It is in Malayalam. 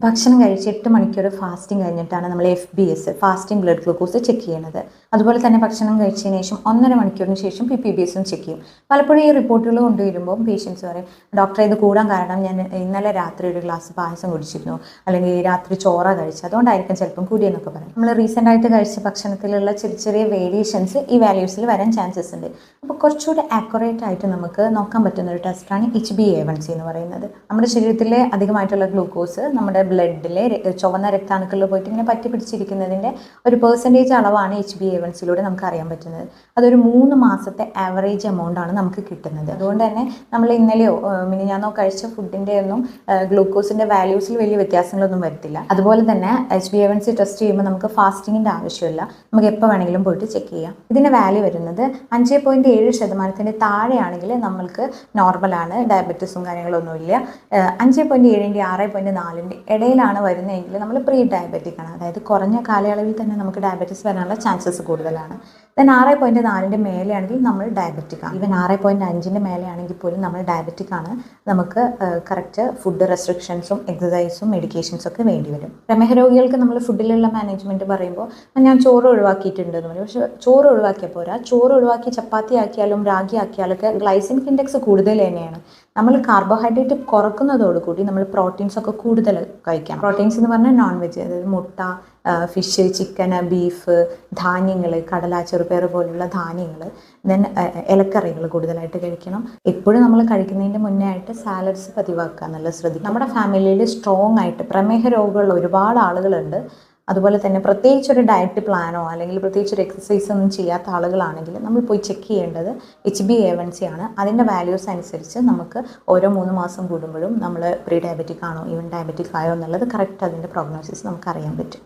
ഭക്ഷണം കഴിച്ച് 8 മണിക്കൂർ ഫാസ്റ്റിംഗ് കഴിഞ്ഞിട്ടാണ് നമ്മൾ FBS fasting blood glucose check ചെയ്യുന്നത്. അതുപോലെ തന്നെ ഭക്ഷണം കഴിച്ചതിന് ശേഷം 1.5 മണിക്കൂറിന് ശേഷം PPBSും ചെക്ക് ചെയ്യും. പലപ്പോഴും ഈ റിപ്പോർട്ടുകൾ കൊണ്ടുവരുമ്പോൾ പേഷ്യൻസ് പറയും, ഡോക്ടറെ ഇത് കൂടാൻ കാരണം ഞാൻ ഇന്നലെ രാത്രി ഒരു ഗ്ലാസ് പായസം കുടിച്ചിരുന്നു, അല്ലെങ്കിൽ രാത്രി ചോറ കഴിച്ചു, അതുകൊണ്ടായിരിക്കും ചിലപ്പം കൂടിയെന്നൊക്കെ പറയും. നമ്മൾ റീസെൻ്റ് ആയിട്ട് കഴിച്ച ഭക്ഷണത്തിലുള്ള ചെറിയ ചെറിയ വേരിയേഷൻസ് ഈ വാല്യൂസിൽ വരാൻ ചാൻസസ് ഉണ്ട്. അപ്പോൾ കുറച്ചുകൂടി ആക്യുറേറ്റ് ആയിട്ട് നമുക്ക് നോക്കാൻ പറ്റുന്ന ഒരു ടെസ്റ്റാണ് HbA1c എന്ന് പറയുന്നത്. നമ്മുടെ ശരീരത്തിലെ അധികമായിട്ടുള്ള ഗ്ലൂക്കോസ് നമ്മുടെ ബ്ലഡിലെ ചുവന്ന രക്താണുക്കളിൽ പോയിട്ട് ഇങ്ങനെ പറ്റി പിടിച്ചിരിക്കുന്നതിൻ്റെ ഒരു പെർസെൻറ്റേജ് അളവാണ് HbA1cയിലൂടെ നമുക്ക് അറിയാൻ പറ്റുന്നത്. അതൊരു 3 മാസത്തെ ആവറേജ് എമൗണ്ടാണ് നമുക്ക് കിട്ടുന്നത്. അതുകൊണ്ട് തന്നെ നമ്മൾ ഇന്നലെയോ മിനിഞ്ഞാന്നോ കഴിച്ച ഫുഡിൻ്റെ ഒന്നും ഗ്ലൂക്കോസിൻ്റെ വാല്യൂസിൽ വലിയ വ്യത്യാസങ്ങളൊന്നും വരത്തില്ല. അതുപോലെ തന്നെ HbA1c ടെസ്റ്റ് ചെയ്യുമ്പോൾ നമുക്ക് ഫാസ്റ്റിങ്ങിൻ്റെ ആവശ്യമില്ല, നമുക്ക് എപ്പോൾ വേണമെങ്കിലും പോയിട്ട് ചെക്ക് ചെയ്യാം. ഇതിൻ്റെ വാല്യൂ വരുന്നത് 5.7% താഴെയാണെങ്കിൽ നമ്മൾക്ക് നോർമലാണ്, ഡയബറ്റീസും കാര്യങ്ങളൊന്നുമില്ല. 5.7 6.4 ഇടയിലാണ് വരുന്നതെങ്കിൽ നമ്മൾ പ്രീ ഡയബറ്റിക് ആണ്. അതായത് കുറഞ്ഞ കാലയളവിൽ തന്നെ നമുക്ക് ഡയബറ്റീസ് വരാനുള്ള ചാൻസസ് കൂടുതലാണ്. ദെൻ 6.4 മേലെയാണെങ്കിൽ നമ്മൾ ഡയബറ്റിക് ആണ്. ഈവൻ 6.5 മേലെയാണെങ്കിൽ പോലും നമ്മൾ ഡയബറ്റിക് ആണ്. നമുക്ക് കറക്റ്റ് ഫുഡ് റെസ്ട്രിക്ഷൻസും എക്സസൈസും മെഡിക്കേഷൻസും ഒക്കെ വേണ്ടി വരും. പ്രമേഹ രോഗികൾക്ക് നമ്മൾ ഫുഡിലുള്ള മാനേജ്മെൻറ്റ് പറയുമ്പോൾ ഞാൻ ചോറ് ഒഴിവാക്കിയിട്ടുണ്ടെന്ന് പറയും. പക്ഷേ ചോറ് ഒഴിവാക്കിയാൽ പോരാ, ചോറ് ഒഴിവാക്കി ചപ്പാത്തി ആക്കിയാലും രാഗി ആക്കിയാലൊക്കെ ഗ്ലൈസമിക് ഇൻഡെക്സ് കൂടുതൽ തന്നെയാണ്. നമ്മൾ കാർബോഹൈഡ്രേറ്റ് കുറക്കുന്നതോടുകൂടി നമ്മൾ പ്രോട്ടീൻസ് ഒക്കെ കൂടുതൽ കഴിക്കണം. പ്രോട്ടീൻസ് എന്ന് പറഞ്ഞാൽ നോൺ വെജ്, അതായത് മുട്ട, ഫിഷ്, ചിക്കൻ, ബീഫ്, ധാന്യങ്ങൾ, കടല, ചെറുപയർ പോലുള്ള ധാന്യങ്ങൾ, ദെൻ ഇലക്കറികൾ കൂടുതലായിട്ട് കഴിക്കണം. എപ്പോഴും നമ്മൾ കഴിക്കുന്നതിൻ്റെ മുന്നേ ആയിട്ട് സാലഡ്സ് പതിവാക്കുക എന്നുള്ളത് ശ്രദ്ധിക്കുക. നമ്മുടെ ഫാമിലിയിൽ സ്ട്രോങ് ആയിട്ട് പ്രമേഹ രോഗമുള്ള ഒരുപാട് ആളുകളുണ്ട്. അതുപോലെ തന്നെ പ്രത്യേകിച്ചൊരു ഡയറ്റ് പ്ലാനോ അല്ലെങ്കിൽ പ്രത്യേകിച്ചൊരു എക്സസൈസ് ഒന്നും ചെയ്യാത്ത ആളുകളാണെങ്കിൽ നമ്മൾ പോയി ചെക്ക് ചെയ്യേണ്ടത് HbA1c ആണ്. അതിൻ്റെ വാല്യൂസ് അനുസരിച്ച് നമുക്ക് ഓരോ 3 മാസം കൂടുമ്പോഴും നമ്മൾ പ്രീ ഡയബറ്റിക് ആണോ ഈവൻ ഡയബറ്റിക് ആയോ എന്നുള്ളത് കറക്റ്റ് അതിൻ്റെ പ്രോഗ്നോസിസ് നമുക്ക് അറിയാൻ പറ്റും.